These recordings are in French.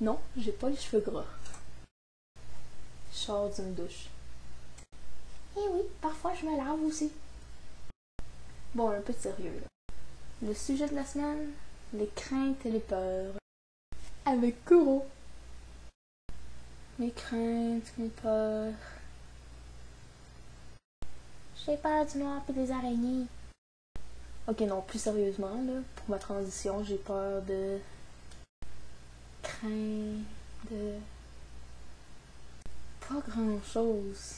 Non, j'ai pas les cheveux gras. Je sors d'une douche. Eh oui, parfois je me lave aussi. Bon, un peu de sérieux là. Le sujet de la semaine, les craintes et les peurs. Avec Kuro. Mes craintes, mes peurs. J'ai peur du noir et des araignées. Ok, non, plus sérieusement, là, pour ma transition, j'ai peur de... crainte, de... pas grand-chose.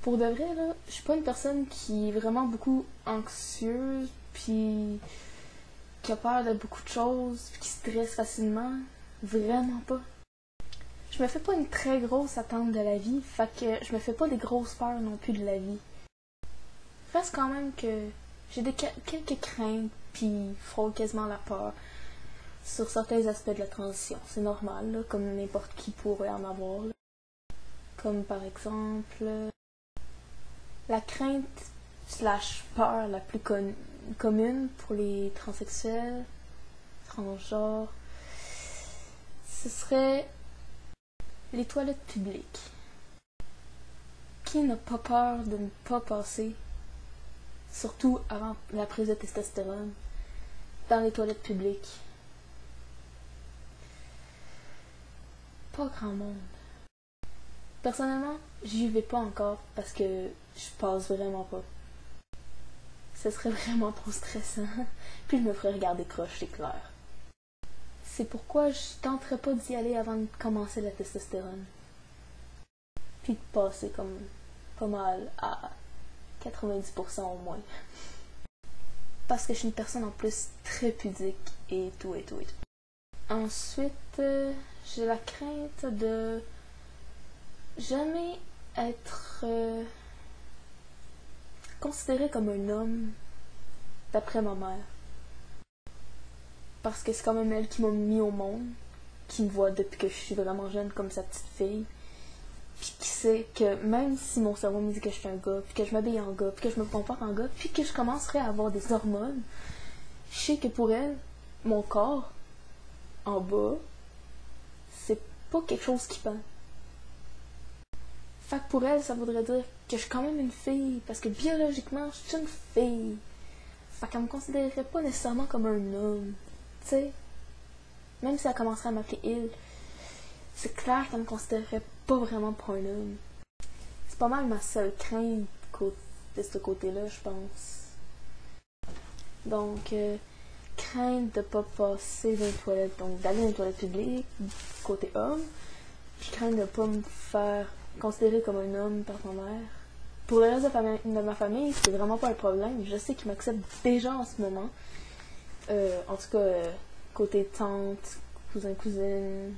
Pour de vrai, là, je suis pas une personne qui est vraiment beaucoup anxieuse, puis qui a peur de beaucoup de choses, puis qui stresse facilement. Vraiment pas. Je me fais pas une très grosse attente de la vie, fait que je me fais pas des grosses peurs non plus de la vie. Reste quand même que j'ai quelques craintes, puis frôle quasiment la peur sur certains aspects de la transition. C'est normal, là, comme n'importe qui pourrait en avoir. Là. Comme par exemple, la crainte / peur la plus commune pour les transsexuels, transgenres, ce serait les toilettes publiques. Qui n'a pas peur de ne pas passer, surtout avant la prise de testostérone, dans les toilettes publiques? Pas grand monde. Personnellement, j'y vais pas encore parce que je passe vraiment pas. Ce serait vraiment trop stressant, puis je me ferais regarder croche, c'est clair. C'est pourquoi je tenterais pas d'y aller avant de commencer la testostérone. Puis de passer comme pas mal à 90% au moins. Parce que je suis une personne en plus très pudique et tout et tout et tout. Ensuite, j'ai la crainte de jamais être considéré comme un homme d'après ma mère. Parce que c'est quand même elle qui m'a mis au monde, qui me voit depuis que je suis vraiment jeune comme sa petite fille, puis qui sait que même si mon cerveau me dit que je suis un gars, puis que je m'habille en gars, puis que je me comporte en gars, puis que je commencerai à avoir des hormones, je sais que pour elle, mon corps, en bas, c'est pas quelque chose qui pend. Fait que pour elle, ça voudrait dire que je suis quand même une fille, parce que biologiquement, je suis une fille. Fait qu'elle me considérerait pas nécessairement comme un homme, tu sais. Même si elle commencerait à m'appeler il, c'est clair qu'elle me considérerait pas vraiment pour un homme. C'est pas mal ma seule crainte de ce côté-là, je pense. Donc, crainte de pas passer dans les toilettes, donc d'aller dans les toilettes publiques, côté homme. Je crains de pas me faire considérer comme un homme par ma mère. Pour le reste de ma famille, c'est vraiment pas un problème. Je sais qu'ils m'acceptent déjà en ce moment. En tout cas, côté tante, cousin, cousine,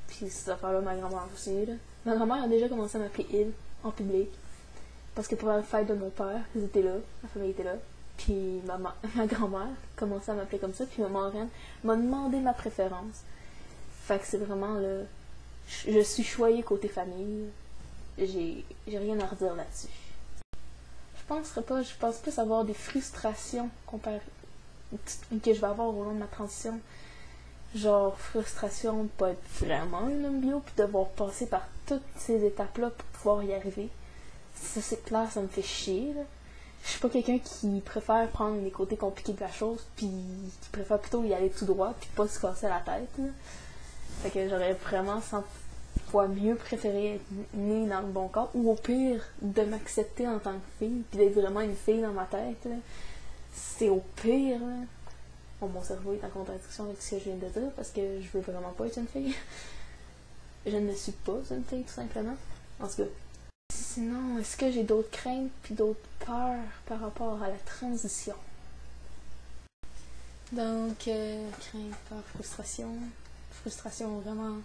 puis ces affaires-là, ma grand-mère aussi. Là. Ma grand-mère a déjà commencé à m'appeler il en public. Parce que pour la fête de mon père, ils étaient là, ma famille était là. Puis ma grand-mère commençait à m'appeler comme ça, puis ma marraine m'a demandé ma préférence. Fait que c'est vraiment là. Je suis choyée côté famille. J'ai rien à redire là-dessus. Je pense plus avoir des frustrations que je vais avoir au long de ma transition. Genre, frustration de pas être vraiment un homme bio, puis devoir passer par toutes ces étapes-là pour pouvoir y arriver. Ça, c'est clair, ça me fait chier, là. Je suis pas quelqu'un qui préfère prendre les côtés compliqués de la chose, puis qui préfère plutôt y aller tout droit, puis pas se casser la tête, là. Fait que j'aurais vraiment 100 fois mieux préféré être née dans le bon corps, ou au pire, de m'accepter en tant que fille, puis d'être vraiment une fille dans ma tête, là. C'est au pire, là. Bon, mon cerveau est en contradiction avec ce que je viens de dire, parce que je veux vraiment pas être une fille. Je ne suis pas une fille, tout simplement. En tout cas. Sinon, est-ce que j'ai d'autres craintes puis d'autres peurs par rapport à la transition? Donc, crainte, peur, frustration. Frustration, vraiment,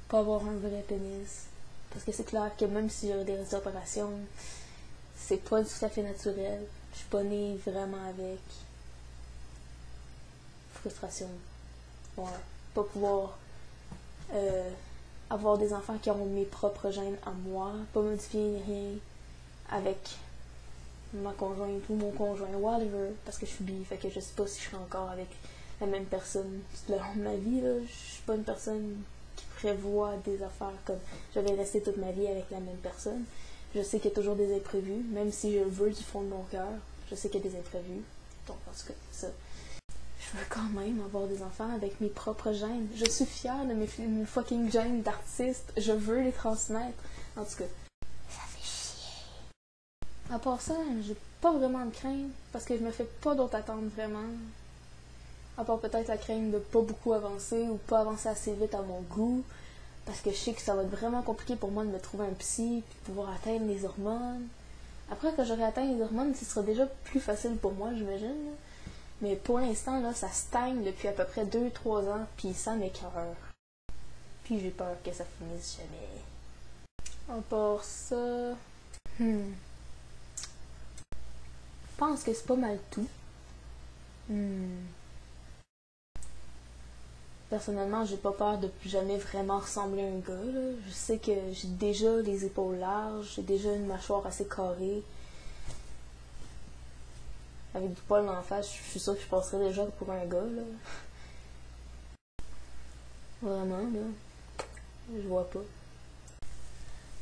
pas avoir un vrai pénis. Parce que c'est clair que même si j'ai des opérations, c'est pas tout à fait naturel. Je suis pas née vraiment avec. Frustration. Ouais. Pas pouvoir avoir des enfants qui ont mes propres gènes à moi, pas modifier rien avec ma conjointe ou mon conjoint, whatever, parce que je suis bi, fait que je sais pas si je serai encore avec la même personne tout le long de ma vie, là. Je suis pas une personne qui prévoit des affaires comme je vais rester toute ma vie avec la même personne. Je sais qu'il y a toujours des imprévus, même si je le veux du fond de mon cœur. Je sais qu'il y a des imprévus. Donc, en tout cas, ça. Je veux quand même avoir des enfants avec mes propres gènes. Je suis fière de mes fucking gènes d'artiste. Je veux les transmettre. En tout cas, ça fait chier. À part ça, j'ai pas vraiment de crainte parce que je me fais pas d'autres attentes vraiment. À part peut-être la crainte de pas beaucoup avancer ou pas avancer assez vite à mon goût. Parce que je sais que ça va être vraiment compliqué pour moi de me trouver un psy et de pouvoir atteindre les hormones. Après, quand j'aurai atteint les hormones, ce sera déjà plus facile pour moi, j'imagine. Mais pour l'instant, là, ça stagne depuis à peu près 2-3 ans, puis ça m'écœure. Puis j'ai peur que ça finisse jamais. À part ça... Je pense que c'est pas mal tout. Personnellement, j'ai pas peur de plus jamais vraiment ressembler à un gars, là. Je sais que j'ai déjà les épaules larges, j'ai déjà une mâchoire assez carrée. Avec du poil dans la face, je suis sûre que je passerais déjà pour un gars, là. Vraiment, là. Je vois pas.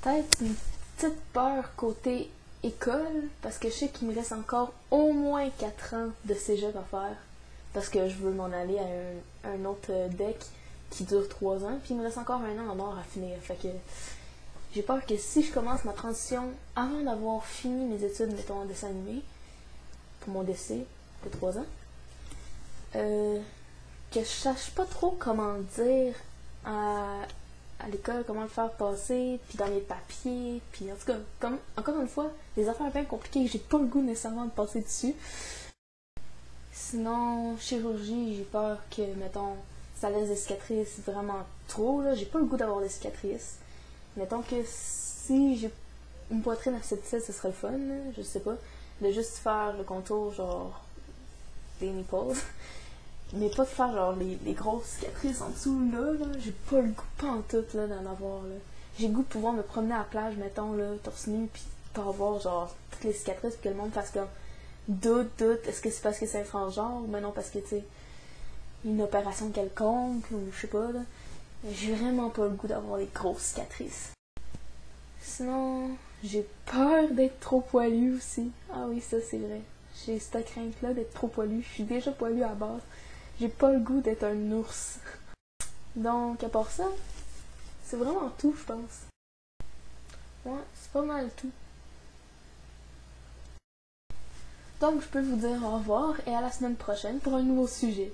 Peut-être une petite peur côté école, parce que je sais qu'il me reste encore au moins 4 ans de cégep à faire. Parce que je veux m'en aller à un autre deck qui dure 3 ans, puis il me reste encore 1 an en or à finir. Fait que j'ai peur que si je commence ma transition avant d'avoir fini mes études, mettons en dessin animé, pour mon décès de 3 ans, que je sache pas trop comment dire à l'école, comment le faire passer, puis dans les papiers, puis en tout cas, comme, encore une fois, des affaires bien compliquées que j'ai pas le goût nécessairement de passer dessus. Sinon, chirurgie, j'ai peur que, mettons, ça laisse des cicatrices vraiment trop, là. J'ai pas le goût d'avoir des cicatrices. Mettons que si j'ai une poitrine assez petite, ce serait le fun, là, je sais pas. De juste faire le contour, genre, des nipples. Mais pas de faire, genre, les grosses cicatrices en dessous, là. J'ai pas le goût, pas en tout, là, d'en avoir, là. J'ai le goût de pouvoir me promener à la plage, mettons, là, torse nu, pis pas avoir, genre, toutes les cicatrices, pis que le monde fasse comme doute, est-ce que c'est parce que c'est un transgenre, mais non, parce que, tu sais, une opération quelconque, ou je sais pas, là. J'ai vraiment pas le goût d'avoir des grosses cicatrices. Sinon, j'ai peur d'être trop poilue aussi. Ah oui, ça, c'est vrai. J'ai cette crainte-là d'être trop poilue. Je suis déjà poilue à la base. J'ai pas le goût d'être un ours. Donc, à part ça, c'est vraiment tout, je pense. Ouais, c'est pas mal tout. Donc, je peux vous dire au revoir et à la semaine prochaine pour un nouveau sujet.